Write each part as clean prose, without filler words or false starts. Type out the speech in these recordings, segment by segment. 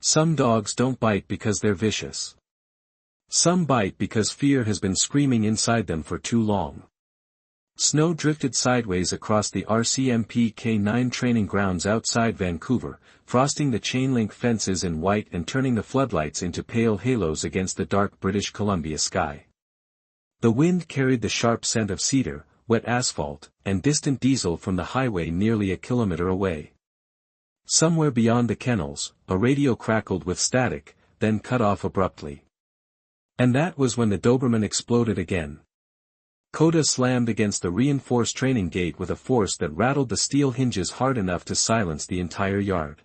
Some dogs don't bite because they're vicious. Some bite because fear has been screaming inside them for too long. Snow drifted sideways across the RCMP K9 training grounds outside Vancouver, frosting the chain-link fences in white and turning the floodlights into pale halos against the dark British Columbia sky. The wind carried the sharp scent of cedar, wet asphalt, and distant diesel from the highway nearly a kilometer away. Somewhere beyond the kennels, a radio crackled with static, then cut off abruptly. And that was when the Doberman exploded again. Coda slammed against the reinforced training gate with a force that rattled the steel hinges hard enough to silence the entire yard.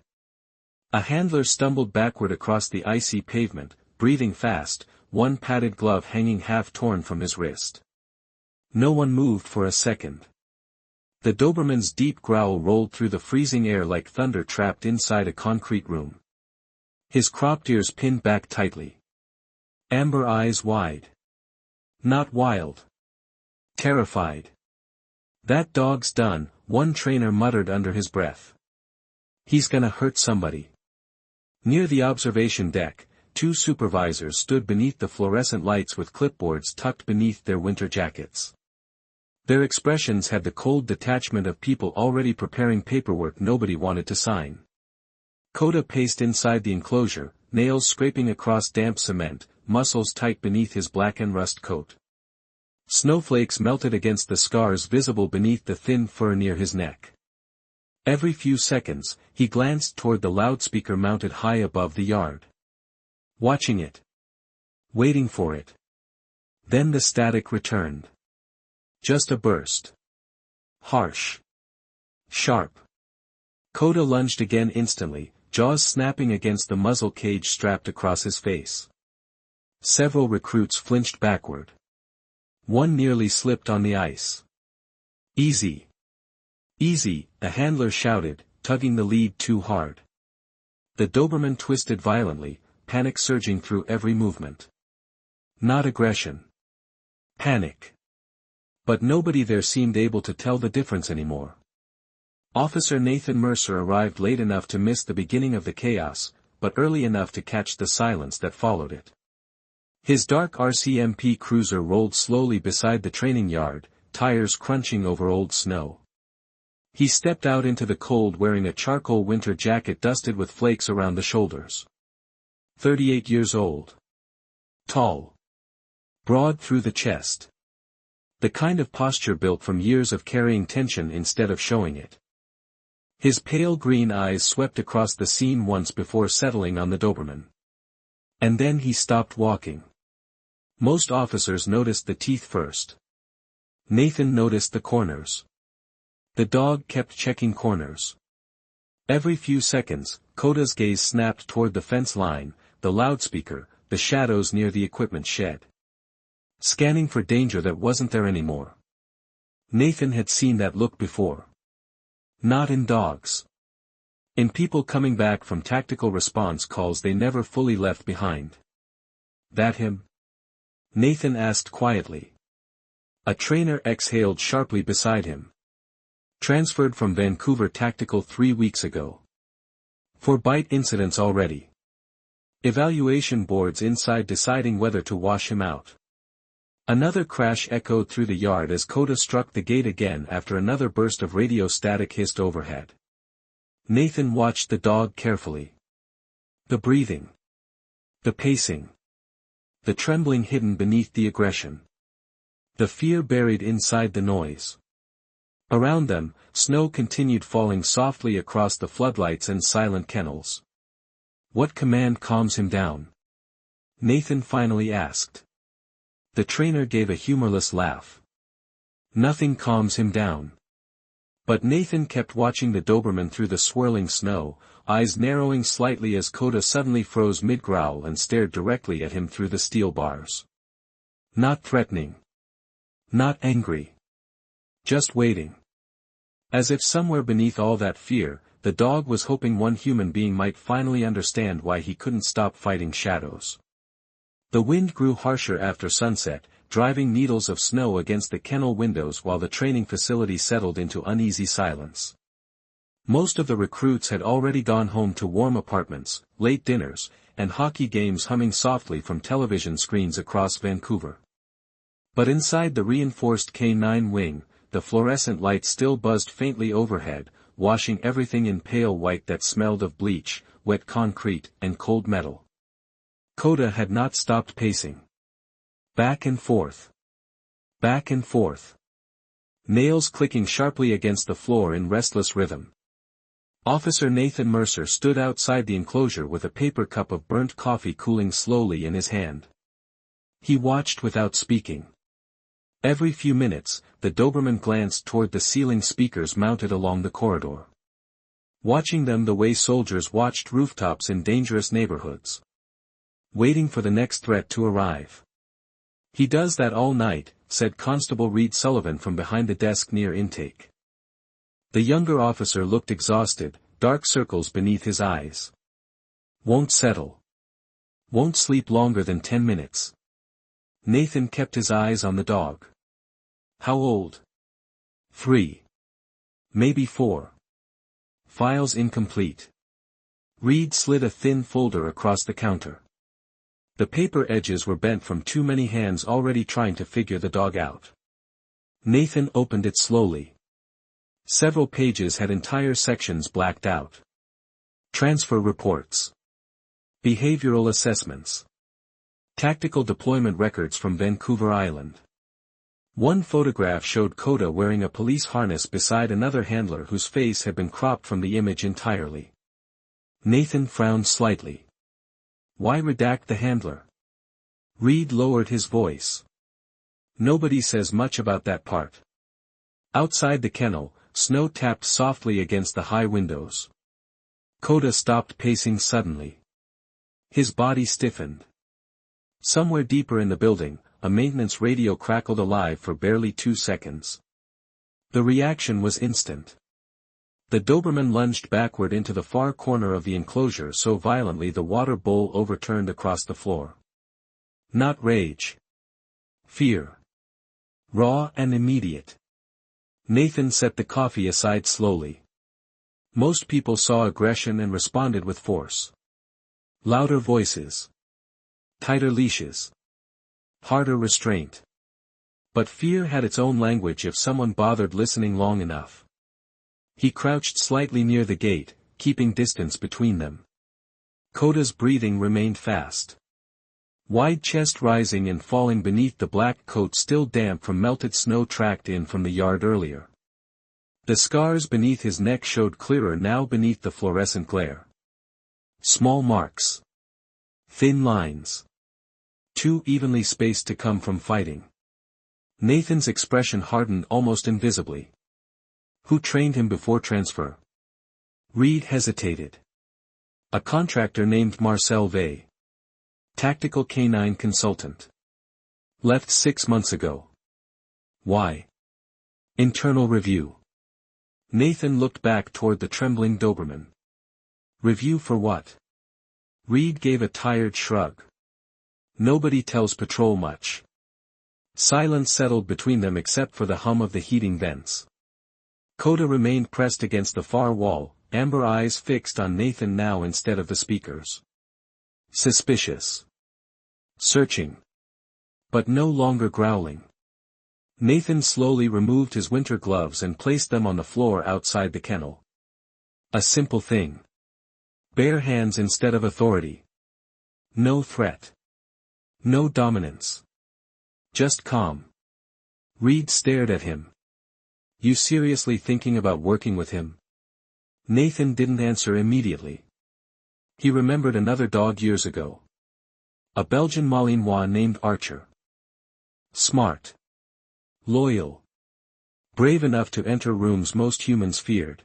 A handler stumbled backward across the icy pavement, breathing fast, one padded glove hanging half-torn from his wrist. No one moved for a second. The Doberman's deep growl rolled through the freezing air like thunder trapped inside a concrete room. His cropped ears pinned back tightly. Amber eyes wide. Not wild. Terrified. "That dog's done," one trainer muttered under his breath. "He's gonna hurt somebody." Near the observation deck, two supervisors stood beneath the fluorescent lights with clipboards tucked beneath their winter jackets. Their expressions had the cold detachment of people already preparing paperwork nobody wanted to sign. Coda paced inside the enclosure, nails scraping across damp cement, muscles tight beneath his black and rust coat. Snowflakes melted against the scars visible beneath the thin fur near his neck. Every few seconds, he glanced toward the loudspeaker mounted high above the yard. Watching it. Waiting for it. Then the static returned. Just a burst. Harsh. Sharp. Coda lunged again instantly, jaws snapping against the muzzle cage strapped across his face. Several recruits flinched backward. One nearly slipped on the ice. "Easy. Easy," a handler shouted, tugging the lead too hard. The Doberman twisted violently, panic surging through every movement. Not aggression. Panic. But nobody there seemed able to tell the difference anymore. Officer Nathan Mercer arrived late enough to miss the beginning of the chaos, but early enough to catch the silence that followed it. His dark RCMP cruiser rolled slowly beside the training yard, tires crunching over old snow. He stepped out into the cold wearing a charcoal winter jacket dusted with flakes around the shoulders. 38 years old. Tall. Broad through the chest. The kind of posture built from years of carrying tension instead of showing it. His pale green eyes swept across the scene once before settling on the Doberman. And then he stopped walking. Most officers noticed the teeth first. Nathan noticed the corners. The dog kept checking corners. Every few seconds, Coda's gaze snapped toward the fence line, the loudspeaker, the shadows near the equipment shed. Scanning for danger that wasn't there anymore. Nathan had seen that look before. Not in dogs. In people coming back from tactical response calls they never fully left behind. "That him?" Nathan asked quietly. A trainer exhaled sharply beside him. "Transferred from Vancouver Tactical 3 weeks ago. For bite incidents already. Evaluation boards inside deciding whether to wash him out." Another crash echoed through the yard as Coda struck the gate again after another burst of radio static hissed overhead. Nathan watched the dog carefully. The breathing. The pacing. The trembling hidden beneath the aggression. The fear buried inside the noise. Around them, snow continued falling softly across the floodlights and silent kennels. "What command calms him down?" Nathan finally asked. The trainer gave a humorless laugh. "Nothing calms him down." But Nathan kept watching the Doberman through the swirling snow, eyes narrowing slightly as Coda suddenly froze mid-growl and stared directly at him through the steel bars. Not threatening. Not angry. Just waiting. As if somewhere beneath all that fear, the dog was hoping one human being might finally understand why he couldn't stop fighting shadows. The wind grew harsher after sunset, driving needles of snow against the kennel windows while the training facility settled into uneasy silence. Most of the recruits had already gone home to warm apartments, late dinners, and hockey games humming softly from television screens across Vancouver. But inside the reinforced K9 wing, the fluorescent light still buzzed faintly overhead, washing everything in pale white that smelled of bleach, wet concrete, and cold metal. Coda had not stopped pacing. Back and forth. Back and forth. Nails clicking sharply against the floor in restless rhythm. Officer Nathan Mercer stood outside the enclosure with a paper cup of burnt coffee cooling slowly in his hand. He watched without speaking. Every few minutes, the Doberman glanced toward the ceiling speakers mounted along the corridor. Watching them the way soldiers watched rooftops in dangerous neighborhoods. Waiting for the next threat to arrive. "He does that all night," said Constable Reed Sullivan from behind the desk near intake. The younger officer looked exhausted, dark circles beneath his eyes. "Won't settle. Won't sleep longer than 10 minutes. Nathan kept his eyes on the dog. "How old?" "3. Maybe 4. Files incomplete." Reed slid a thin folder across the counter. The paper edges were bent from too many hands already trying to figure the dog out. Nathan opened it slowly. Several pages had entire sections blacked out. Transfer reports. Behavioral assessments. Tactical deployment records from Vancouver Island. One photograph showed Coda wearing a police harness beside another handler whose face had been cropped from the image entirely. Nathan frowned slightly. "Why redact the handler?" Reed lowered his voice. "Nobody says much about that part." Outside the kennel, snow tapped softly against the high windows. Coda stopped pacing suddenly. His body stiffened. Somewhere deeper in the building, a maintenance radio crackled alive for barely 2 seconds. The reaction was instant. The Doberman lunged backward into the far corner of the enclosure so violently the water bowl overturned across the floor. Not rage. Fear. Raw and immediate. Nathan set the coffee aside slowly. Most people saw aggression and responded with force. Louder voices. Tighter leashes. Harder restraint. But fear had its own language if someone bothered listening long enough. He crouched slightly near the gate, keeping distance between them. Coda's breathing remained fast. Wide chest rising and falling beneath the black coat still damp from melted snow tracked in from the yard earlier. The scars beneath his neck showed clearer now beneath the fluorescent glare. Small marks. Thin lines. Too evenly spaced to come from fighting. Nathan's expression hardened almost invisibly. "Who trained him before transfer?" Reed hesitated. "A contractor named Marcel Vey. Tactical K9 consultant. Left 6 months ago." "Why?" "Internal review." Nathan looked back toward the trembling Doberman. "Review for what?" Reed gave a tired shrug. "Nobody tells patrol much." Silence settled between them except for the hum of the heating vents. Coda remained pressed against the far wall, amber eyes fixed on Nathan now instead of the speakers. Suspicious. Searching. But no longer growling. Nathan slowly removed his winter gloves and placed them on the floor outside the kennel. A simple thing. Bare hands instead of authority. No threat. No dominance. Just calm. Reed stared at him. "You seriously thinking about working with him?" Nathan didn't answer immediately. He remembered another dog years ago. A Belgian Malinois named Archer. Smart. Loyal. Brave enough to enter rooms most humans feared.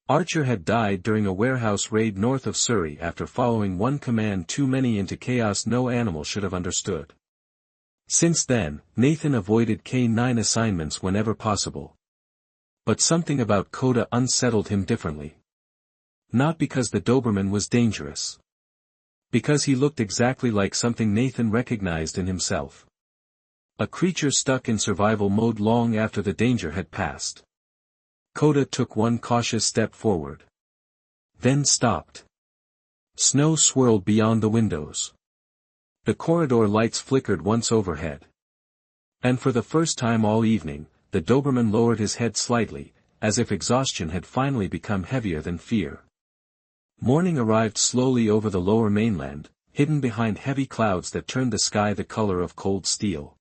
Archer had died during a warehouse raid north of Surrey after following one command too many into chaos no animal should have understood. Since then, Nathan avoided K9 assignments whenever possible. But something about Coda unsettled him differently. Not because the Doberman was dangerous. Because he looked exactly like something Nathan recognized in himself. A creature stuck in survival mode long after the danger had passed. Coda took one cautious step forward. Then stopped. Snow swirled beyond the windows. The corridor lights flickered once overhead. And for the first time all evening, the Doberman lowered his head slightly, as if exhaustion had finally become heavier than fear. Morning arrived slowly over the lower mainland, hidden behind heavy clouds that turned the sky the color of cold steel.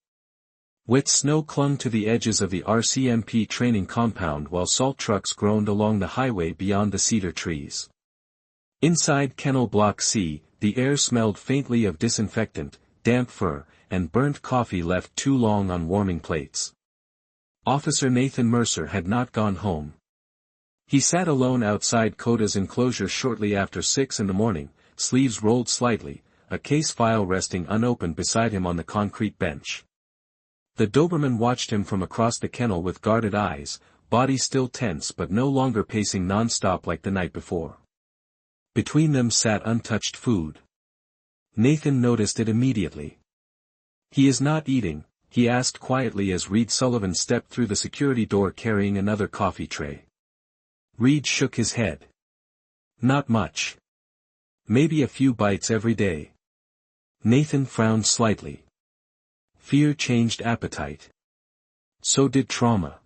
Wet snow clung to the edges of the RCMP training compound while salt trucks groaned along the highway beyond the cedar trees. Inside Kennel Block C, the air smelled faintly of disinfectant, damp fur, and burnt coffee left too long on warming plates. Officer Nathan Mercer had not gone home. He sat alone outside Coda's enclosure shortly after 6 a.m, sleeves rolled slightly, a case file resting unopened beside him on the concrete bench. The Doberman watched him from across the kennel with guarded eyes, body still tense but no longer pacing non-stop like the night before. Between them sat untouched food. Nathan noticed it immediately. "He is not eating," he asked quietly as Reed Sullivan stepped through the security door carrying another coffee tray. Reed shook his head. "Not much. Maybe a few bites every day." Nathan frowned slightly. Fear changed appetite. So did trauma.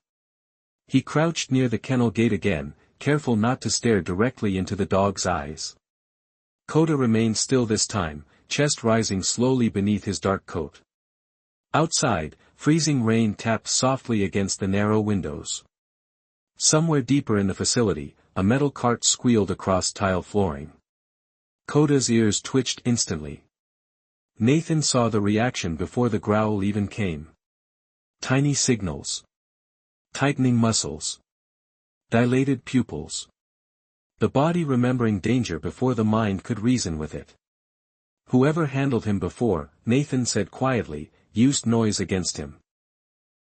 He crouched near the kennel gate again, careful not to stare directly into the dog's eyes. Coda remained still this time, chest rising slowly beneath his dark coat. Outside, freezing rain tapped softly against the narrow windows. Somewhere deeper in the facility, a metal cart squealed across tile flooring. Coda's ears twitched instantly. Nathan saw the reaction before the growl even came. Tiny signals. Tightening muscles. Dilated pupils. The body remembering danger before the mind could reason with it. Whoever handled him before, Nathan said quietly, used noise against him.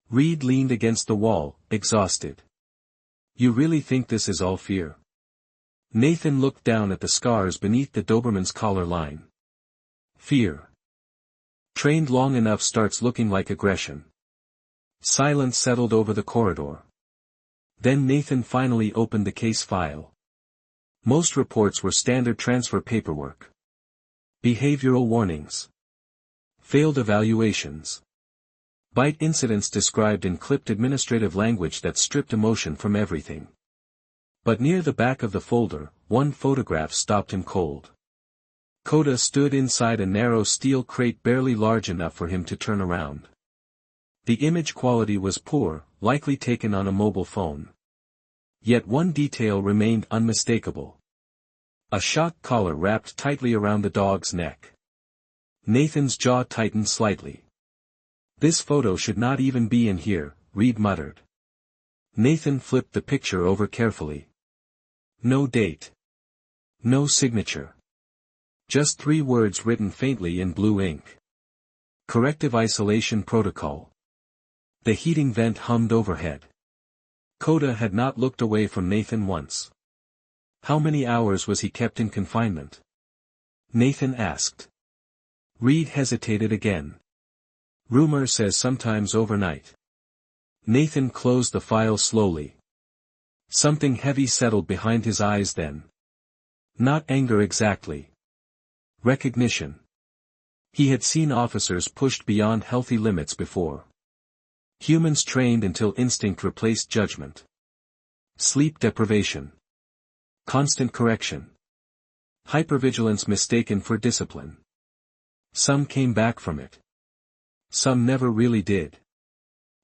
Reed leaned against the wall, exhausted. "You really think this is all fear?" Nathan looked down at the scars beneath the Doberman's collar line. "Fear. Trained long enough starts looking like aggression." Silence settled over the corridor. Then Nathan finally opened the case file. Most reports were standard transfer paperwork. Behavioral warnings. Failed evaluations. Bite incidents described in clipped administrative language that stripped emotion from everything. But near the back of the folder, one photograph stopped him cold. Coda stood inside a narrow steel crate barely large enough for him to turn around. The image quality was poor, likely taken on a mobile phone. Yet one detail remained unmistakable. A shock collar wrapped tightly around the dog's neck. Nathan's jaw tightened slightly. "This photo should not even be in here," Reed muttered. Nathan flipped the picture over carefully. No date. No signature. Just 3 words written faintly in blue ink. Corrective isolation protocol. The heating vent hummed overhead. Coda had not looked away from Nathan once. How many hours was he kept in confinement? Nathan asked. Reed hesitated again. Rumor says sometimes overnight. Nathan closed the file slowly. Something heavy settled behind his eyes then. Not anger exactly. Recognition. He had seen officers pushed beyond healthy limits before. Humans trained until instinct replaced judgment. Sleep deprivation. Constant correction. Hypervigilance mistaken for discipline. Some came back from it. Some never really did.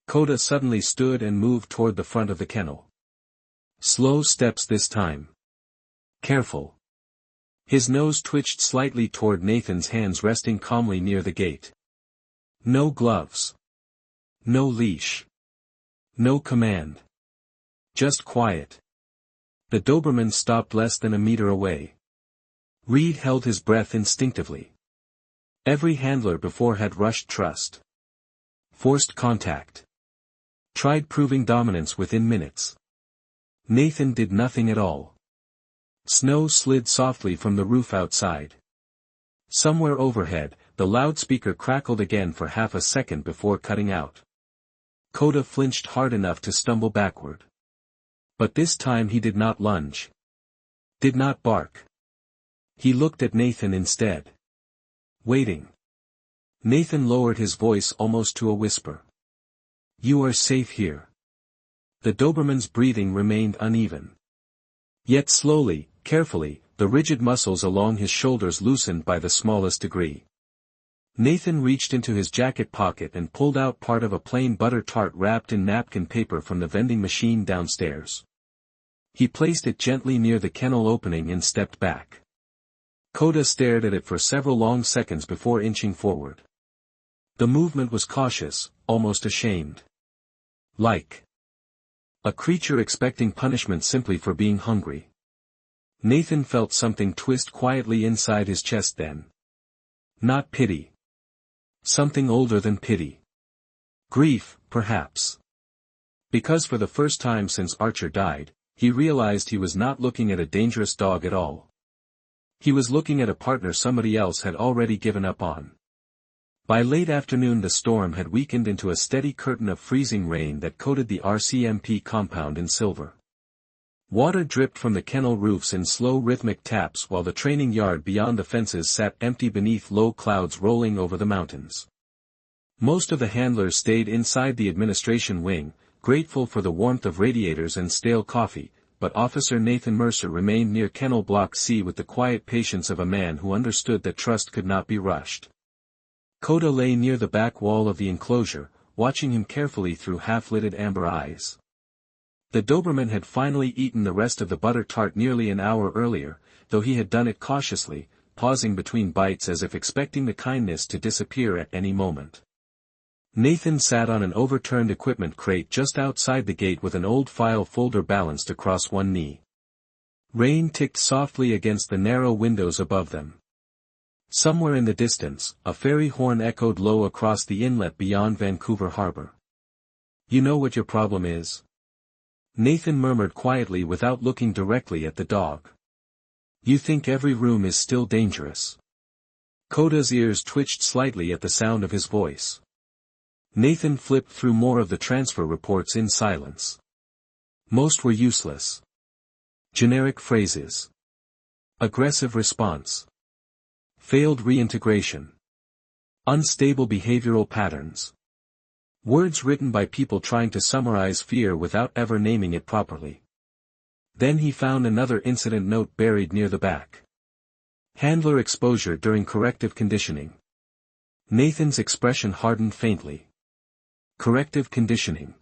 Coda suddenly stood and moved toward the front of the kennel. Slow steps this time. Careful. His nose twitched slightly toward Nathan's hands resting calmly near the gate. No gloves. No leash. No command. Just quiet. The Doberman stopped less than a meter away. Reed held his breath instinctively. Every handler before had rushed trust. Forced contact. Tried proving dominance within minutes. Nathan did nothing at all. Snow slid softly from the roof outside. Somewhere overhead, the loudspeaker crackled again for half a second before cutting out. Coda flinched hard enough to stumble backward. But this time he did not lunge. Did not bark. He looked at Nathan instead. Waiting. Nathan lowered his voice almost to a whisper. You are safe here. The Doberman's breathing remained uneven. Yet slowly, carefully, the rigid muscles along his shoulders loosened by the smallest degree. Nathan reached into his jacket pocket and pulled out part of a plain butter tart wrapped in napkin paper from the vending machine downstairs. He placed it gently near the kennel opening and stepped back. Coda stared at it for several long seconds before inching forward. The movement was cautious, almost ashamed. Like a creature expecting punishment simply for being hungry. Nathan felt something twist quietly inside his chest then. Not pity. Something older than pity. Grief, perhaps. Because for the first time since Archer died, he realized he was not looking at a dangerous dog at all. He was looking at a partner somebody else had already given up on. By late afternoon the storm had weakened into a steady curtain of freezing rain that coated the RCMP compound in silver. Water dripped from the kennel roofs in slow rhythmic taps while the training yard beyond the fences sat empty beneath low clouds rolling over the mountains. Most of the handlers stayed inside the administration wing, grateful for the warmth of radiators and stale coffee, but Officer Nathan Mercer remained near Kennel Block C with the quiet patience of a man who understood that trust could not be rushed. Coda lay near the back wall of the enclosure, watching him carefully through half-lidded amber eyes. The Doberman had finally eaten the rest of the butter tart nearly an hour earlier, though he had done it cautiously, pausing between bites as if expecting the kindness to disappear at any moment. Nathan sat on an overturned equipment crate just outside the gate with an old file folder balanced across one knee. Rain ticked softly against the narrow windows above them. Somewhere in the distance, a ferry horn echoed low across the inlet beyond Vancouver Harbour. You know what your problem is? Nathan murmured quietly without looking directly at the dog. You think every room is still dangerous. Coda's ears twitched slightly at the sound of his voice. Nathan flipped through more of the transfer reports in silence. Most were useless. Generic phrases. Aggressive response. Failed reintegration. Unstable behavioral patterns. Words written by people trying to summarize fear without ever naming it properly. Then he found another incident note buried near the back. Handler exposure during corrective conditioning. Nathan's expression hardened faintly. Corrective conditioning.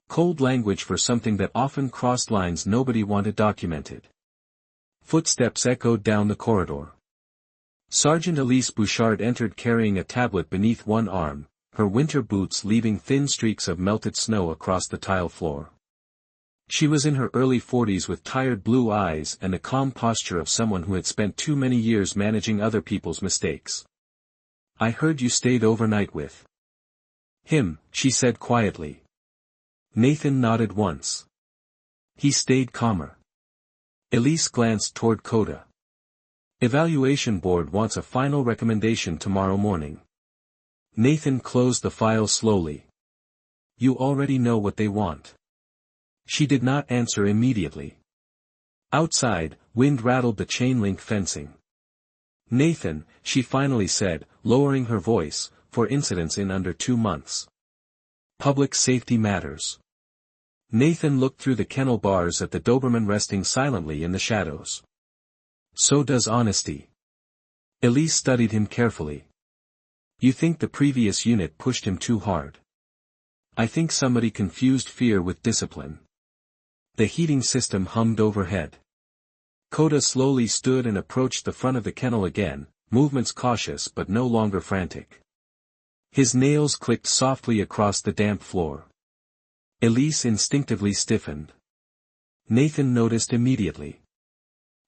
Cold language for something that often crossed lines nobody wanted documented. Footsteps echoed down the corridor. Sergeant Elise Bouchard entered carrying a tablet beneath one arm, her winter boots leaving thin streaks of melted snow across the tile floor. She was in her early 40s with tired blue eyes and the calm posture of someone who had spent too many years managing other people's mistakes. I heard you stayed overnight with him, she said quietly. Nathan nodded once. He stayed calmer. Elise glanced toward Coda. Evaluation board wants a final recommendation tomorrow morning. Nathan closed the file slowly. You already know what they want. She did not answer immediately. Outside, wind rattled the chain-link fencing. Nathan, she finally said, lowering her voice, for incidents in under 2 months. Public safety matters. Nathan looked through the kennel bars at the Doberman resting silently in the shadows. So does honesty. Elise studied him carefully. You think the previous unit pushed him too hard. I think somebody confused fear with discipline. The heating system hummed overhead. Coda slowly stood and approached the front of the kennel again, movements cautious but no longer frantic. His nails clicked softly across the damp floor. Elise instinctively stiffened. Nathan noticed immediately.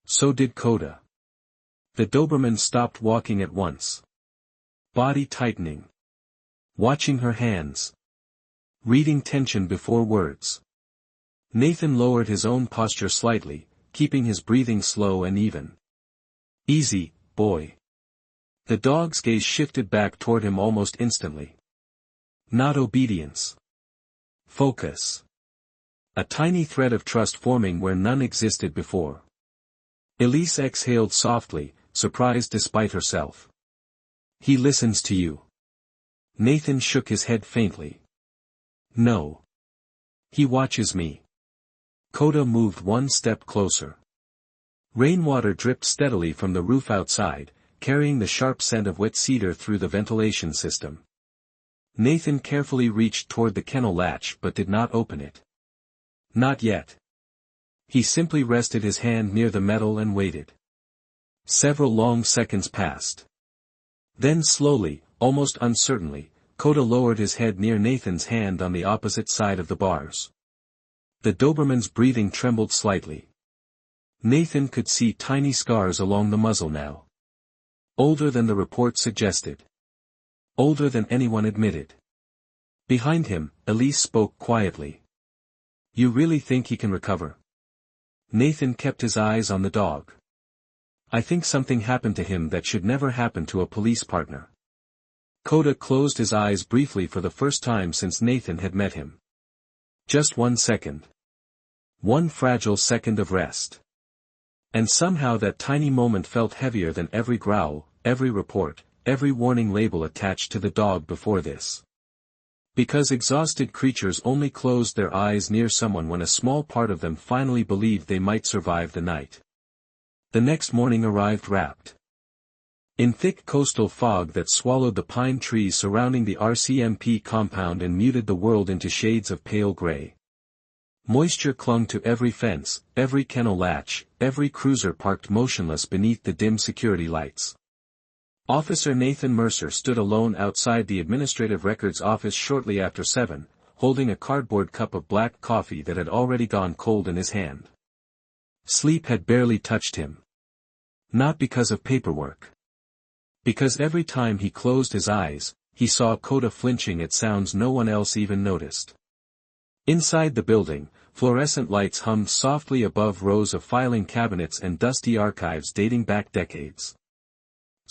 So did Coda. The Doberman stopped walking at once. Body tightening. Watching her hands. Reading tension before words. Nathan lowered his own posture slightly, keeping his breathing slow and even. Easy, boy. The dog's gaze shifted back toward him almost instantly. Not obedience. Focus. a tiny thread of trust forming where none existed before. Elise exhaled softly, surprised despite herself. He listens to you. Nathan shook his head faintly. No. He watches me. Coda moved one step closer. Rainwater dripped steadily from the roof outside, carrying the sharp scent of wet cedar through the ventilation system. Nathan carefully reached toward the kennel latch but did not open it. Not yet. He simply rested his hand near the metal and waited. Several long seconds passed. Then slowly, almost uncertainly, Coda lowered his head near Nathan's hand on the opposite side of the bars. The Doberman's breathing trembled slightly. Nathan could see tiny scars along the muzzle now. Older than the report suggested. Older than anyone admitted. Behind him, Elise spoke quietly. You really think he can recover? Nathan kept his eyes on the dog. I think something happened to him that should never happen to a police partner. Coda closed his eyes briefly for the first time since Nathan had met him. Just 1 second. One fragile second of rest. And somehow that tiny moment felt heavier than every growl, every report, every warning label attached to the dog before this. Because exhausted creatures only closed their eyes near someone when a small part of them finally believed they might survive the night. The next morning arrived wrapped in thick coastal fog that swallowed the pine trees surrounding the RCMP compound and muted the world into shades of pale gray. Moisture clung to every fence, every kennel latch, every cruiser parked motionless beneath the dim security lights. Officer Nathan Mercer stood alone outside the administrative records office shortly after 7, holding a cardboard cup of black coffee that had already gone cold in his hand. Sleep had barely touched him. Not because of paperwork. Because every time he closed his eyes, he saw Coda flinching at sounds no one else even noticed. Inside the building, fluorescent lights hummed softly above rows of filing cabinets and dusty archives dating back decades.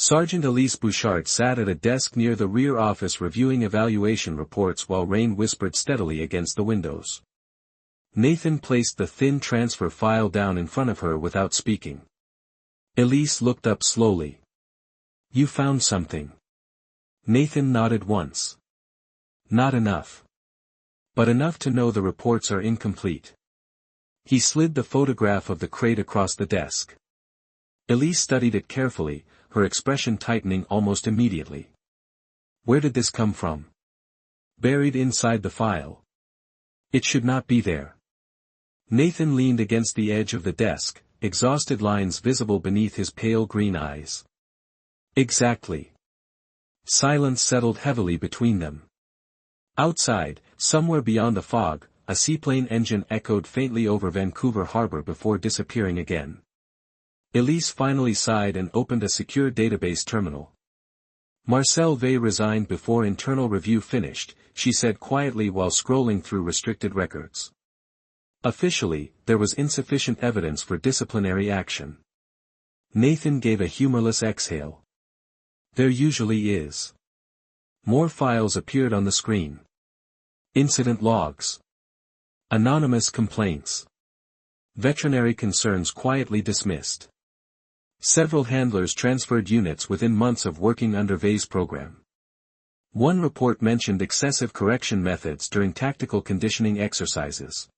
Sergeant Elise Bouchard sat at a desk near the rear office reviewing evaluation reports while rain whispered steadily against the windows. Nathan placed the thin transfer file down in front of her without speaking. Elise looked up slowly. You found something. Nathan nodded once. Not enough. But enough to know the reports are incomplete. He slid the photograph of the crate across the desk. Elise studied it carefully, her expression tightening almost immediately. Where did this come from? Buried inside the file. It should not be there. Nathan leaned against the edge of the desk, exhausted lines visible beneath his pale green eyes. Exactly. Silence settled heavily between them. Outside, somewhere beyond the fog, a seaplane engine echoed faintly over Vancouver harbour before disappearing again. Elise finally sighed and opened a secure database terminal. Marcel Vey resigned before internal review finished, she said quietly while scrolling through restricted records. Officially, there was insufficient evidence for disciplinary action. Nathan gave a humorless exhale. There usually is. More files appeared on the screen. Incident logs. Anonymous complaints. Veterinary concerns quietly dismissed. Several handlers transferred units within months of working under Vey's program. One report mentioned excessive correction methods during tactical conditioning exercises.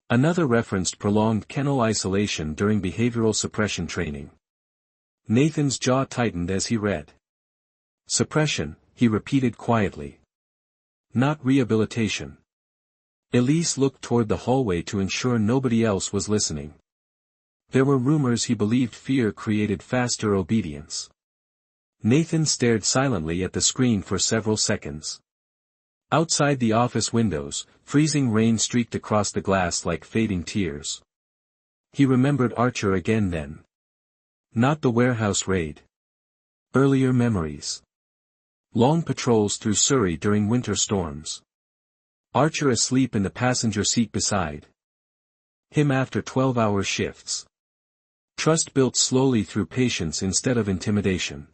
Another referenced prolonged kennel isolation during behavioral suppression training. Nathan's jaw tightened as he read. Suppression, he repeated quietly. Not rehabilitation. Elise looked toward the hallway to ensure nobody else was listening. There were rumors he believed fear created faster obedience. Nathan stared silently at the screen for several seconds. Outside the office windows, freezing rain streaked across the glass like fading tears. He remembered Archer again then. Not the warehouse raid. Earlier memories. Long patrols through Surrey during winter storms. Archer asleep in the passenger seat beside him after 12-hour shifts. Trust built slowly through patience instead of intimidation.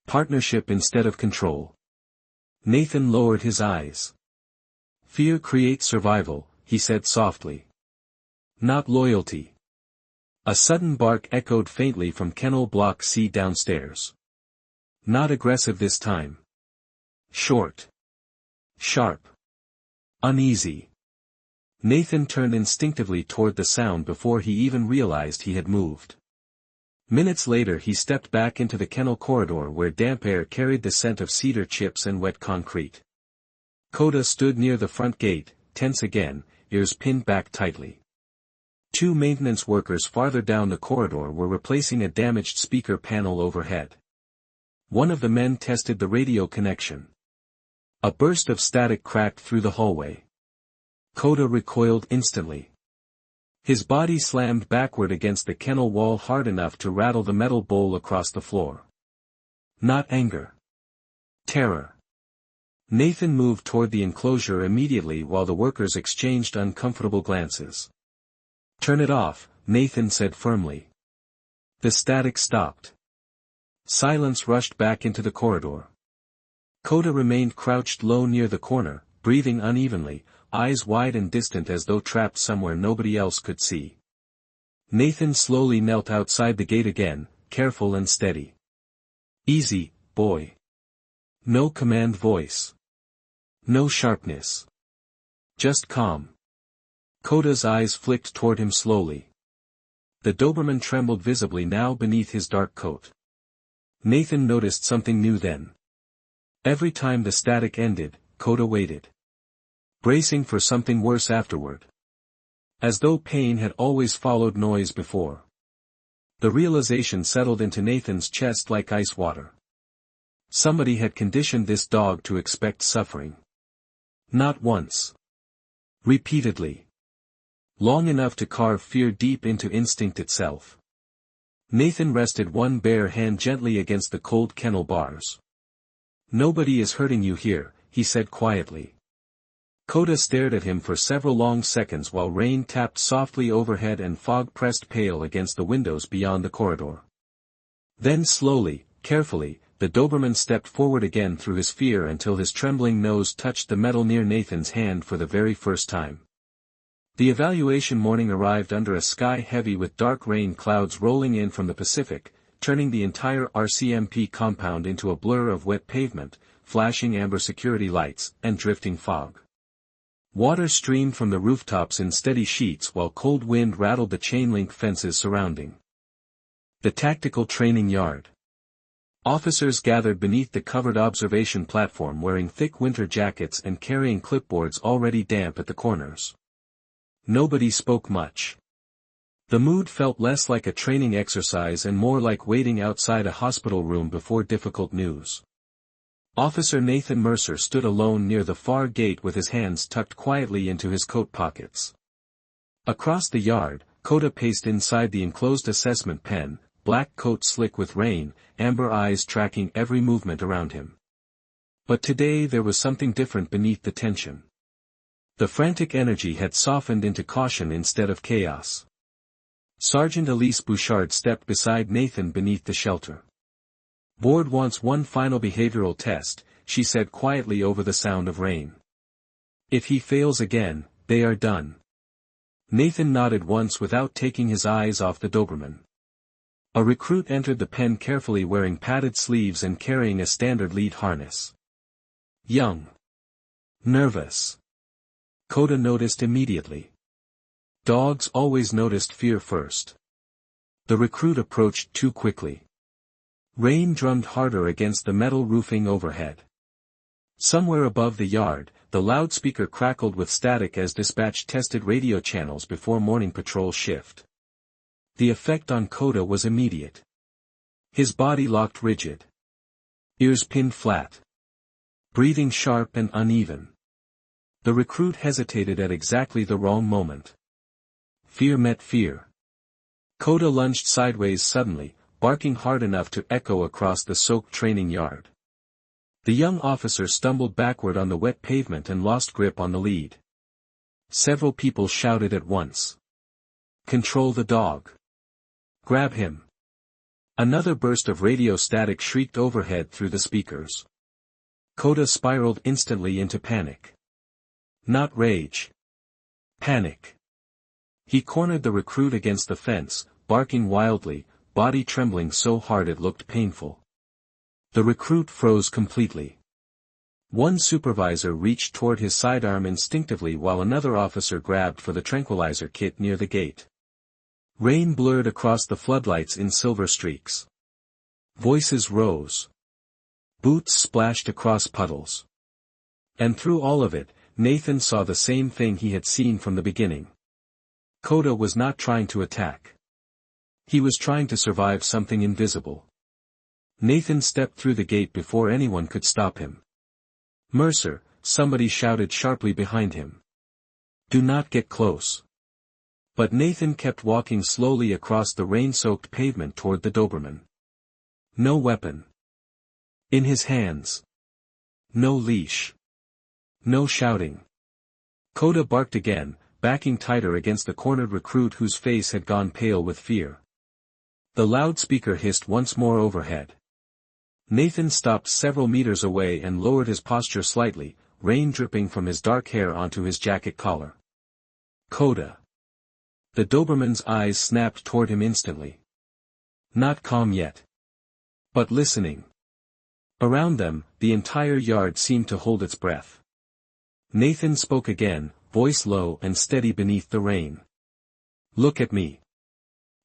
Partnership instead of control. Nathan lowered his eyes. Fear creates survival, he said softly. Not loyalty. A sudden bark echoed faintly from Kennel Block C downstairs. Not aggressive this time. Short. Sharp. Uneasy. Nathan turned instinctively toward the sound before he even realized he had moved. Minutes later he stepped back into the kennel corridor where damp air carried the scent of cedar chips and wet concrete. Coda stood near the front gate, tense again, ears pinned back tightly. Two maintenance workers farther down the corridor were replacing a damaged speaker panel overhead. One of the men tested the radio connection. A burst of static cracked through the hallway. Coda recoiled instantly. His body slammed backward against the kennel wall hard enough to rattle the metal bowl across the floor. Not anger. Terror. Nathan moved toward the enclosure immediately while the workers exchanged uncomfortable glances. Turn it off, Nathan said firmly. The static stopped. Silence rushed back into the corridor. Coda remained crouched low near the corner, breathing unevenly, eyes wide and distant as though trapped somewhere nobody else could see. Nathan slowly knelt outside the gate again, careful and steady. Easy, boy. No command voice. No sharpness. Just calm. Coda's eyes flicked toward him slowly. The Doberman trembled visibly now beneath his dark coat. Nathan noticed something new then. Every time the static ended, Coda waited. Bracing for something worse afterward. As though pain had always followed noise before. The realization settled into Nathan's chest like ice water. Somebody had conditioned this dog to expect suffering. Not once. Repeatedly. Long enough to carve fear deep into instinct itself. Nathan rested one bare hand gently against the cold kennel bars. Nobody is hurting you here, he said quietly. Coda stared at him for several long seconds while rain tapped softly overhead and fog pressed pale against the windows beyond the corridor. Then slowly, carefully, the Doberman stepped forward again through his fear until his trembling nose touched the metal near Nathan's hand for the very first time. The evaluation morning arrived under a sky heavy with dark rain clouds rolling in from the Pacific, turning the entire RCMP compound into a blur of wet pavement, flashing amber security lights, and drifting fog. Water streamed from the rooftops in steady sheets while cold wind rattled the chain-link fences surrounding. The tactical training yard. Officers gathered beneath the covered observation platform wearing thick winter jackets and carrying clipboards already damp at the corners. Nobody spoke much. The mood felt less like a training exercise and more like waiting outside a hospital room before difficult news. Officer Nathan Mercer stood alone near the far gate with his hands tucked quietly into his coat pockets. Across the yard, Coda paced inside the enclosed assessment pen, black coat slick with rain, amber eyes tracking every movement around him. But today there was something different beneath the tension. The frantic energy had softened into caution instead of chaos. Sergeant Elise Bouchard stepped beside Nathan beneath the shelter. Board wants one final behavioral test, she said quietly over the sound of rain. If he fails again, they are done. Nathan nodded once without taking his eyes off the Doberman. A recruit entered the pen carefully wearing padded sleeves and carrying a standard lead harness. Young. Nervous. Coda noticed immediately. Dogs always noticed fear first. The recruit approached too quickly. Rain drummed harder against the metal roofing overhead. Somewhere above the yard, the loudspeaker crackled with static as dispatch tested radio channels before morning patrol shift. The effect on Coda was immediate. His body locked rigid. Ears pinned flat. Breathing sharp and uneven. The recruit hesitated at exactly the wrong moment. Fear met fear. Coda lunged sideways suddenly, barking hard enough to echo across the soaked training yard. The young officer stumbled backward on the wet pavement and lost grip on the lead. Several people shouted at once. Control the dog. Grab him. Another burst of radio static shrieked overhead through the speakers. Coda spiraled instantly into panic. Not rage. Panic. He cornered the recruit against the fence, barking wildly, body trembling so hard it looked painful. The recruit froze completely. One supervisor reached toward his sidearm instinctively while another officer grabbed for the tranquilizer kit near the gate. Rain blurred across the floodlights in silver streaks. Voices rose. Boots splashed across puddles. And through all of it, Nathan saw the same thing he had seen from the beginning. Coda was not trying to attack. He was trying to survive something invisible. Nathan stepped through the gate before anyone could stop him. "Mercer," somebody shouted sharply behind him. "Do not get close." But Nathan kept walking slowly across the rain-soaked pavement toward the Doberman. No weapon. In his hands. No leash. No shouting. Coda barked again, backing tighter against the cornered recruit whose face had gone pale with fear. The loudspeaker hissed once more overhead. Nathan stopped several meters away and lowered his posture slightly, rain dripping from his dark hair onto his jacket collar. "Coda." The Doberman's eyes snapped toward him instantly. Not calm yet. But listening. Around them, the entire yard seemed to hold its breath. Nathan spoke again, voice low and steady beneath the rain. "Look at me."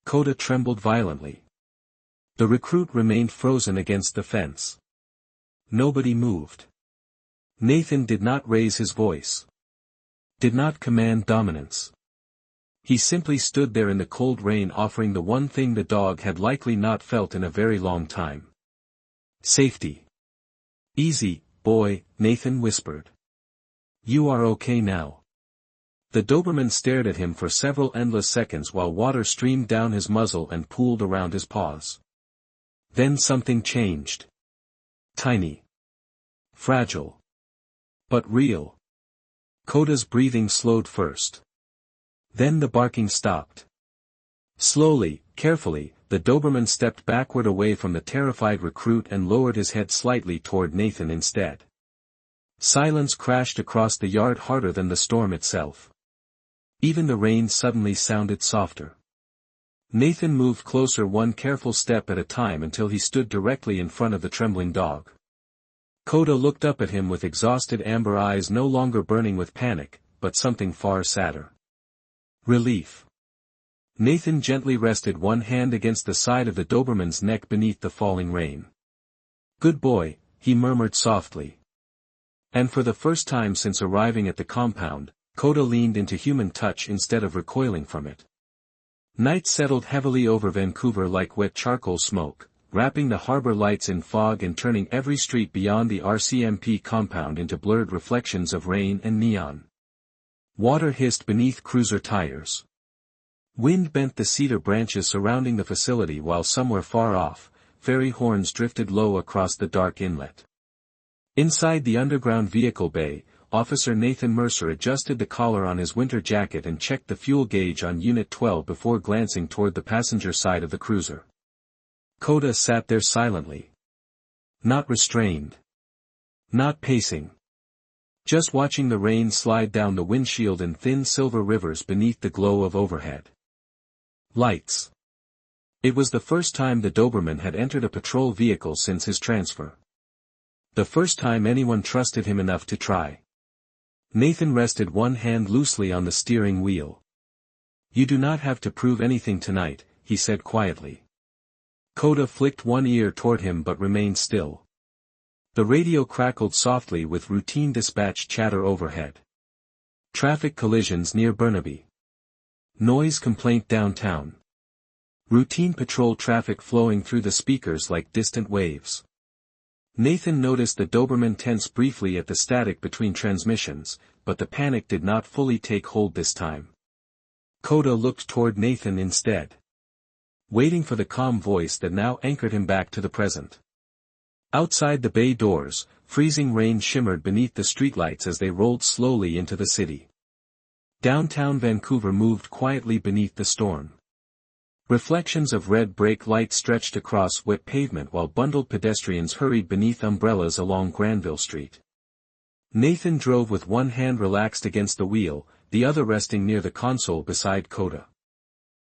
Coda trembled violently. The recruit remained frozen against the fence. Nobody moved. Nathan did not raise his voice. Did not command dominance. He simply stood there in the cold rain offering the one thing the dog had likely not felt in a very long time. Safety. "Easy, boy," Nathan whispered. "You are okay now." The Doberman stared at him for several endless seconds while water streamed down his muzzle and pooled around his paws. Then something changed. Tiny. Fragile. But real. Coda's breathing slowed first. Then the barking stopped. Slowly, carefully, the Doberman stepped backward away from the terrified recruit and lowered his head slightly toward Nathan instead. Silence crashed across the yard harder than the storm itself. Even the rain suddenly sounded softer. Nathan moved closer one careful step at a time until he stood directly in front of the trembling dog. Coda looked up at him with exhausted amber eyes no longer burning with panic, but something far sadder. Relief. Nathan gently rested one hand against the side of the Doberman's neck beneath the falling rain. "Good boy," he murmured softly. And for the first time since arriving at the compound, Coda leaned into human touch instead of recoiling from it. Night settled heavily over Vancouver like wet charcoal smoke, wrapping the harbor lights in fog and turning every street beyond the RCMP compound into blurred reflections of rain and neon. Water hissed beneath cruiser tires. Wind bent the cedar branches surrounding the facility while somewhere far off, ferry horns drifted low across the dark inlet. Inside the underground vehicle bay, Officer Nathan Mercer adjusted the collar on his winter jacket and checked the fuel gauge on Unit 12 before glancing toward the passenger side of the cruiser. Coda sat there silently. Not restrained. Not pacing. Just watching the rain slide down the windshield in thin silver rivers beneath the glow of overhead lights. It was the first time the Doberman had entered a patrol vehicle since his transfer. The first time anyone trusted him enough to try. Nathan rested one hand loosely on the steering wheel. "You do not have to prove anything tonight," he said quietly. Coda flicked one ear toward him but remained still. The radio crackled softly with routine dispatch chatter overhead. Traffic collisions near Burnaby. Noise complaint downtown. Routine patrol traffic flowing through the speakers like distant waves. Nathan noticed the Doberman tense briefly at the static between transmissions, but the panic did not fully take hold this time. Coda looked toward Nathan instead. Waiting for the calm voice that now anchored him back to the present. Outside the bay doors, freezing rain shimmered beneath the streetlights as they rolled slowly into the city. Downtown Vancouver moved quietly beneath the storm. Reflections of red brake lights stretched across wet pavement while bundled pedestrians hurried beneath umbrellas along Granville Street. Nathan drove with one hand relaxed against the wheel, the other resting near the console beside Coda.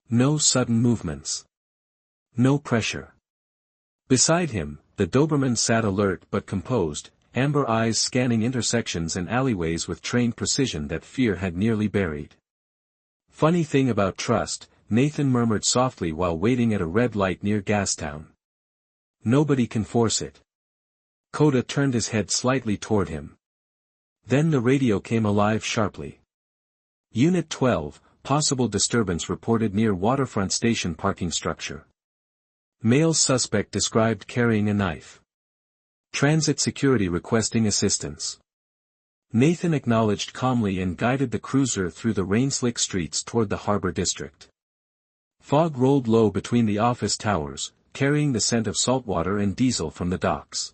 No sudden movements. No pressure. Beside him, the Doberman sat alert but composed, amber eyes scanning intersections and alleyways with trained precision that fear had nearly buried. Funny thing about trust, Nathan murmured softly while waiting at a red light near Gastown. Nobody can force it. Coda turned his head slightly toward him. Then the radio came alive sharply. Unit 12, possible disturbance reported near waterfront station parking structure. Male suspect described carrying a knife. Transit security requesting assistance. Nathan acknowledged calmly and guided the cruiser through the rain-slick streets toward the harbor district. Fog rolled low between the office towers, carrying the scent of saltwater and diesel from the docks.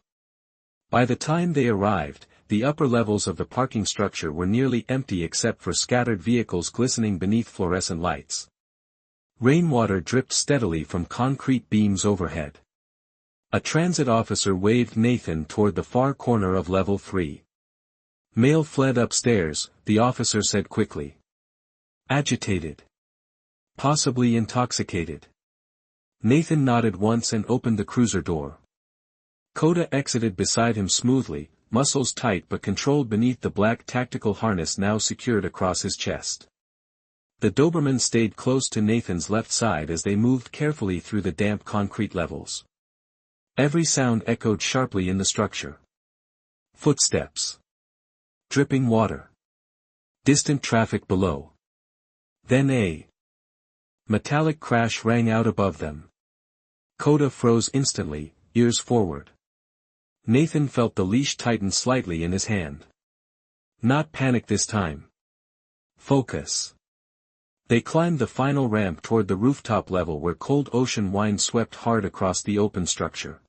By the time they arrived, the upper levels of the parking structure were nearly empty except for scattered vehicles glistening beneath fluorescent lights. Rainwater dripped steadily from concrete beams overhead. A transit officer waved Nathan toward the far corner of level 3. Male fled upstairs, the officer said quickly. Agitated. Possibly intoxicated. Nathan nodded once and opened the cruiser door. Coda exited beside him smoothly, muscles tight but controlled beneath the black tactical harness now secured across his chest. The Doberman stayed close to Nathan's left side as they moved carefully through the damp concrete levels. Every sound echoed sharply in the structure. Footsteps. Dripping water. Distant traffic below. Then a metallic crash rang out above them. Coda froze instantly, ears forward. Nathan felt the leash tighten slightly in his hand. Not panic this time. Focus. They climbed the final ramp toward the rooftop level where cold ocean wind swept hard across the open structure.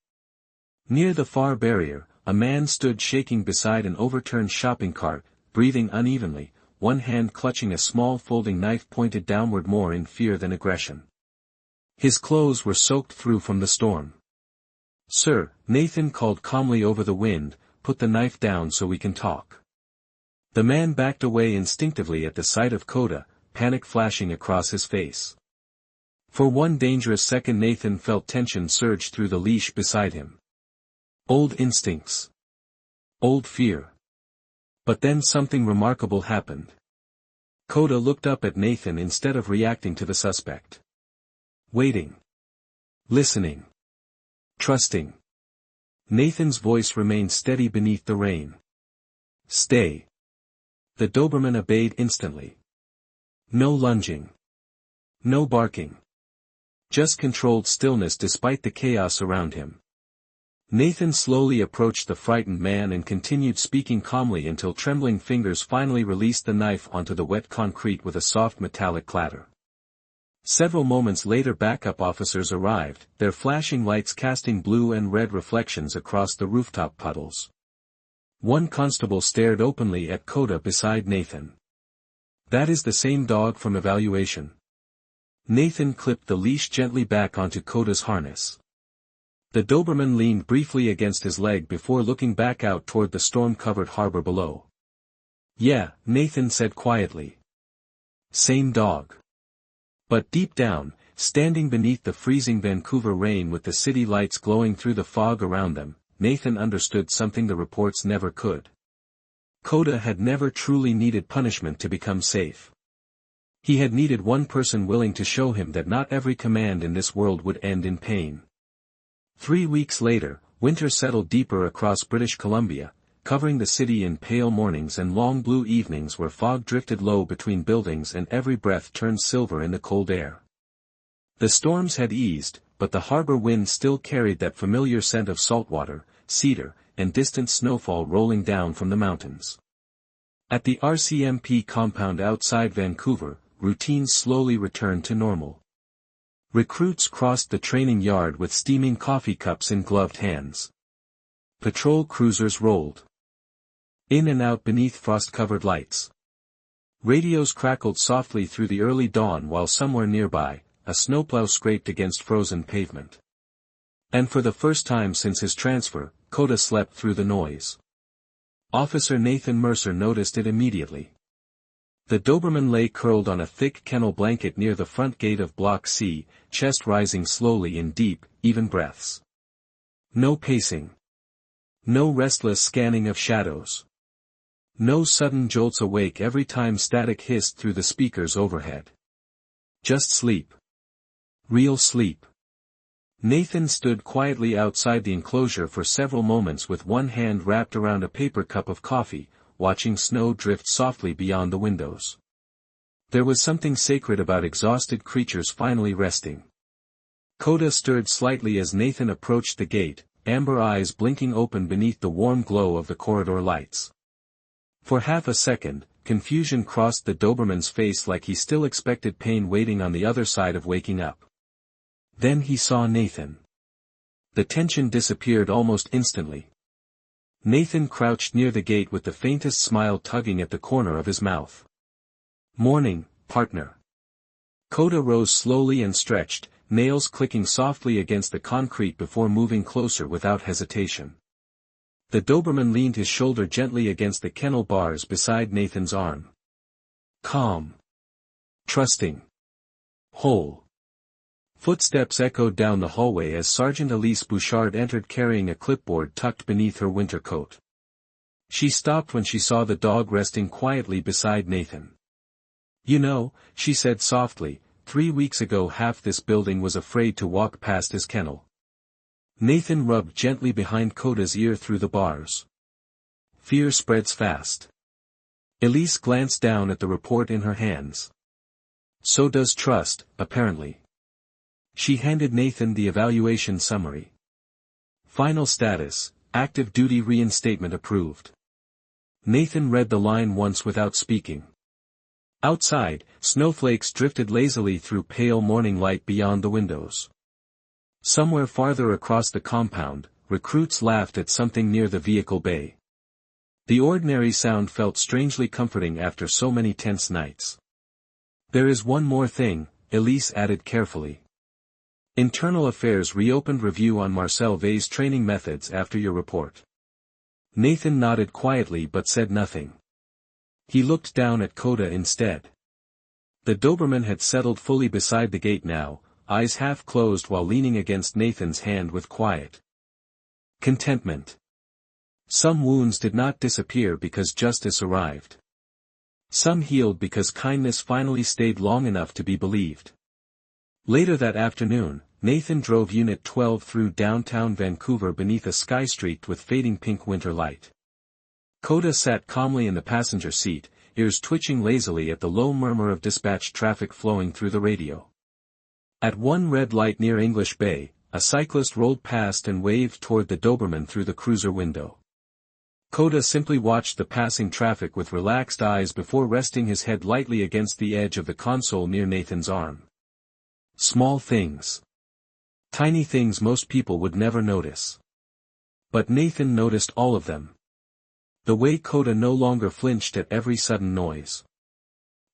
Near the far barrier, a man stood shaking beside an overturned shopping cart, breathing unevenly, one hand clutching a small folding knife pointed downward more in fear than aggression. His clothes were soaked through from the storm. "Sir," Nathan called calmly over the wind, "put the knife down so we can talk." The man backed away instinctively at the sight of Coda, panic flashing across his face. For one dangerous second Nathan felt tension surge through the leash beside him. Old instincts. Old fear. But then something remarkable happened. Coda looked up at Nathan instead of reacting to the suspect. Waiting. Listening. Trusting. Nathan's voice remained steady beneath the rain. "Stay." The Doberman obeyed instantly. No lunging. No barking. Just controlled stillness despite the chaos around him. Nathan slowly approached the frightened man and continued speaking calmly until trembling fingers finally released the knife onto the wet concrete with a soft metallic clatter. Several moments later backup officers arrived, their flashing lights casting blue and red reflections across the rooftop puddles. One constable stared openly at Coda beside Nathan. "That is the same dog from evaluation." Nathan clipped the leash gently back onto Coda's harness. The Doberman leaned briefly against his leg before looking back out toward the storm-covered harbor below. "Yeah," Nathan said quietly. "Same dog." But deep down, standing beneath the freezing Vancouver rain with the city lights glowing through the fog around them, Nathan understood something the reports never could. Coda had never truly needed punishment to become safe. He had needed one person willing to show him that not every command in this world would end in pain. 3 weeks later, winter settled deeper across British Columbia, covering the city in pale mornings and long blue evenings where fog drifted low between buildings and every breath turned silver in the cold air. The storms had eased, but the harbor wind still carried that familiar scent of saltwater, cedar, and distant snowfall rolling down from the mountains. At the RCMP compound outside Vancouver, routine slowly returned to normal. Recruits crossed the training yard with steaming coffee cups in gloved hands. Patrol cruisers rolled in and out beneath frost-covered lights. Radios crackled softly through the early dawn while somewhere nearby, a snowplow scraped against frozen pavement. And for the first time since his transfer, Coda slept through the noise. Officer Nathan Mercer noticed it immediately. The Doberman lay curled on a thick kennel blanket near the front gate of Block C, chest rising slowly in deep, even breaths. No pacing. No restless scanning of shadows. No sudden jolts awake every time static hissed through the speakers overhead. Just sleep. Real sleep. Nathan stood quietly outside the enclosure for several moments with one hand wrapped around a paper cup of coffee, watching snow drift softly beyond the windows. There was something sacred about exhausted creatures finally resting. Coda stirred slightly as Nathan approached the gate, amber eyes blinking open beneath the warm glow of the corridor lights. For half a second, confusion crossed the Doberman's face like he still expected pain waiting on the other side of waking up. Then he saw Nathan. The tension disappeared almost instantly. Nathan crouched near the gate with the faintest smile tugging at the corner of his mouth. "Morning, partner." Coda rose slowly and stretched, nails clicking softly against the concrete before moving closer without hesitation. The Doberman leaned his shoulder gently against the kennel bars beside Nathan's arm. Calm. Trusting. Whole. Footsteps echoed down the hallway as Sergeant Elise Bouchard entered carrying a clipboard tucked beneath her winter coat. She stopped when she saw the dog resting quietly beside Nathan. "You know," she said softly, 3 weeks ago half this building was afraid to walk past his kennel." Nathan rubbed gently behind Coda's ear through the bars. "Fear spreads fast." Elise glanced down at the report in her hands. "So does trust, apparently." She handed Nathan the evaluation summary. "Final status, active duty reinstatement approved." Nathan read the line once without speaking. Outside, snowflakes drifted lazily through pale morning light beyond the windows. Somewhere farther across the compound, recruits laughed at something near the vehicle bay. The ordinary sound felt strangely comforting after so many tense nights. "There is one more thing," Elise added carefully. "Internal Affairs reopened review on Marcel Vey's training methods after your report." Nathan nodded quietly but said nothing. He looked down at Coda instead. The Doberman had settled fully beside the gate now, eyes half closed while leaning against Nathan's hand with quiet contentment. Some wounds did not disappear because justice arrived. Some healed because kindness finally stayed long enough to be believed. Later that afternoon, Nathan drove Unit 12 through downtown Vancouver beneath a sky streaked with fading pink winter light. Coda sat calmly in the passenger seat, ears twitching lazily at the low murmur of dispatch traffic flowing through the radio. At one red light near English Bay, a cyclist rolled past and waved toward the Doberman through the cruiser window. Coda simply watched the passing traffic with relaxed eyes before resting his head lightly against the edge of the console near Nathan's arm. Small things. Tiny things most people would never notice. But Nathan noticed all of them. The way Coda no longer flinched at every sudden noise.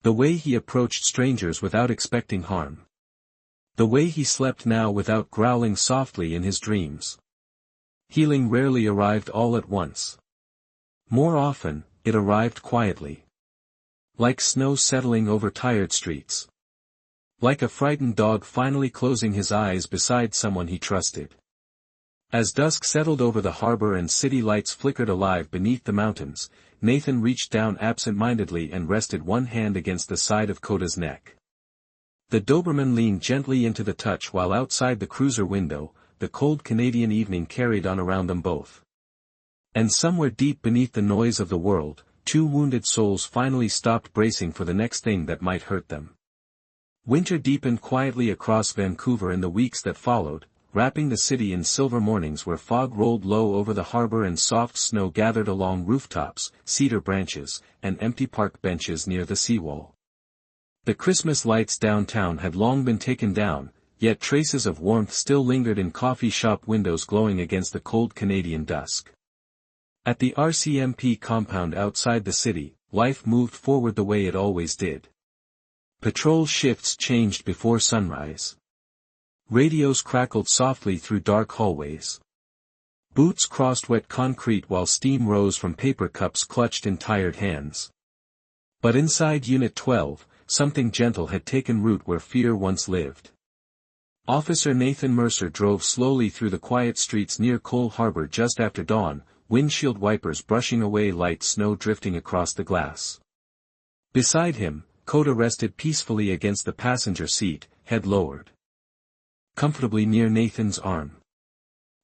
The way he approached strangers without expecting harm. The way he slept now without growling softly in his dreams. Healing rarely arrived all at once. More often, it arrived quietly. Like snow settling over tired streets. Like a frightened dog finally closing his eyes beside someone he trusted. As dusk settled over the harbor and city lights flickered alive beneath the mountains, Nathan reached down absent-mindedly and rested one hand against the side of Coda's neck. The Doberman leaned gently into the touch while outside the cruiser window, the cold Canadian evening carried on around them both. And somewhere deep beneath the noise of the world, two wounded souls finally stopped bracing for the next thing that might hurt them. Winter deepened quietly across Vancouver in the weeks that followed, wrapping the city in silver mornings where fog rolled low over the harbor and soft snow gathered along rooftops, cedar branches, and empty park benches near the seawall. The Christmas lights downtown had long been taken down, yet traces of warmth still lingered in coffee shop windows glowing against the cold Canadian dusk. At the RCMP compound outside the city, life moved forward the way it always did. Patrol shifts changed before sunrise. Radios crackled softly through dark hallways. Boots crossed wet concrete while steam rose from paper cups clutched in tired hands. But inside Unit 12, something gentle had taken root where fear once lived. Officer Nathan Mercer drove slowly through the quiet streets near Cole Harbour just after dawn, windshield wipers brushing away light snow drifting across the glass. Beside him, Coda rested peacefully against the passenger seat, head lowered comfortably near Nathan's arm.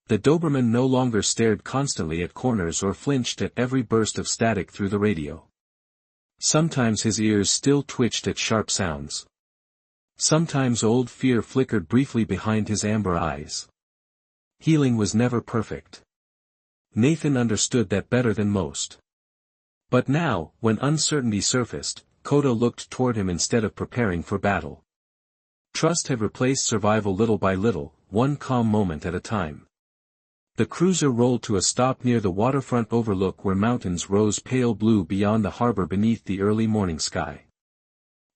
The Doberman no longer stared constantly at corners or flinched at every burst of static through the radio. Sometimes his ears still twitched at sharp sounds. Sometimes old fear flickered briefly behind his amber eyes. Healing was never perfect. Nathan understood that better than most. But now, when uncertainty surfaced, Coda looked toward him instead of preparing for battle. Trust had replaced survival little by little, one calm moment at a time. The cruiser rolled to a stop near the waterfront overlook where mountains rose pale blue beyond the harbor beneath the early morning sky.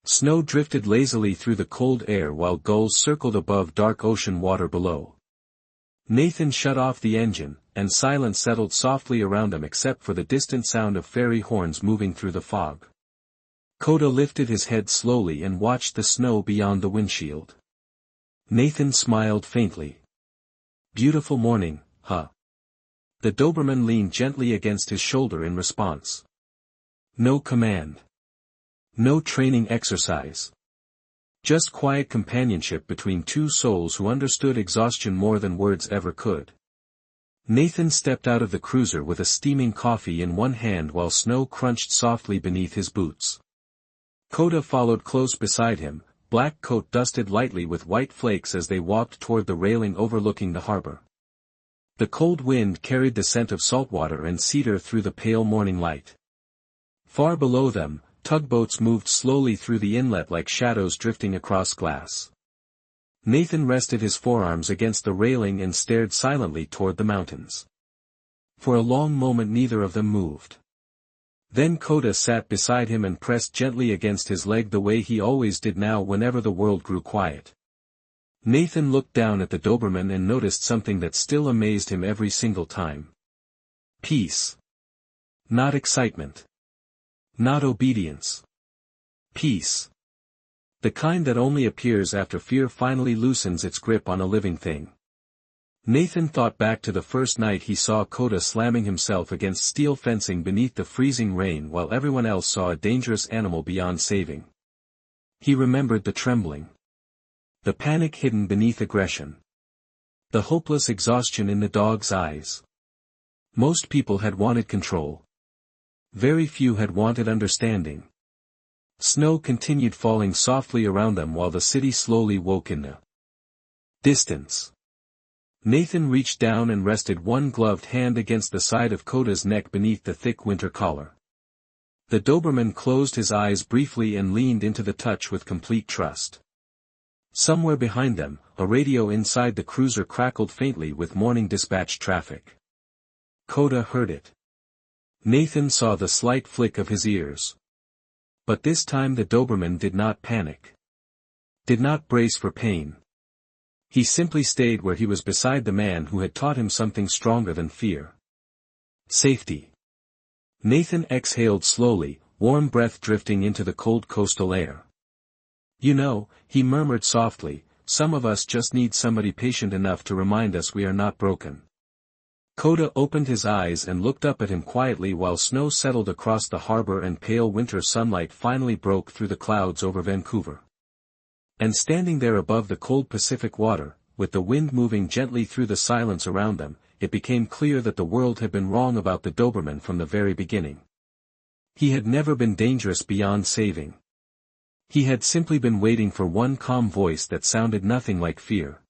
Snow drifted lazily through the cold air while gulls circled above dark ocean water below. Nathan shut off the engine, and silence settled softly around them except for the distant sound of ferry horns moving through the fog. Coda lifted his head slowly and watched the snow beyond the windshield. Nathan smiled faintly. Beautiful morning, huh? The Doberman leaned gently against his shoulder in response. No command. No training exercise. Just quiet companionship between two souls who understood exhaustion more than words ever could. Nathan stepped out of the cruiser with a steaming coffee in one hand while snow crunched softly beneath his boots. Coda followed close beside him, black coat dusted lightly with white flakes as they walked toward the railing overlooking the harbor. The cold wind carried the scent of saltwater and cedar through the pale morning light. Far below them, tugboats moved slowly through the inlet like shadows drifting across glass. Nathan rested his forearms against the railing and stared silently toward the mountains. For a long moment neither of them moved. Then Coda sat beside him and pressed gently against his leg the way he always did now whenever the world grew quiet. Nathan looked down at the Doberman and noticed something that still amazed him every single time. Peace. Not excitement. Not obedience. Peace. The kind that only appears after fear finally loosens its grip on a living thing. Nathan thought back to the first night he saw Coda slamming himself against steel fencing beneath the freezing rain while everyone else saw a dangerous animal beyond saving. He remembered the trembling. The panic hidden beneath aggression. The hopeless exhaustion in the dog's eyes. Most people had wanted control. Very few had wanted understanding. Snow continued falling softly around them while the city slowly woke in the distance. Nathan reached down and rested one gloved hand against the side of Coda's neck beneath the thick winter collar. The Doberman closed his eyes briefly and leaned into the touch with complete trust. Somewhere behind them, a radio inside the cruiser crackled faintly with morning dispatch traffic. Coda heard it. Nathan saw the slight flick of his ears. But this time the Doberman did not panic. Did not brace for pain. He simply stayed where he was beside the man who had taught him something stronger than fear. Safety. Nathan exhaled slowly, warm breath drifting into the cold coastal air. You know, he murmured softly, some of us just need somebody patient enough to remind us we are not broken. Coda opened his eyes and looked up at him quietly while snow settled across the harbor and pale winter sunlight finally broke through the clouds over Vancouver. And standing there above the cold Pacific water, with the wind moving gently through the silence around them, it became clear that the world had been wrong about the Doberman from the very beginning. He had never been dangerous beyond saving. He had simply been waiting for one calm voice that sounded nothing like fear.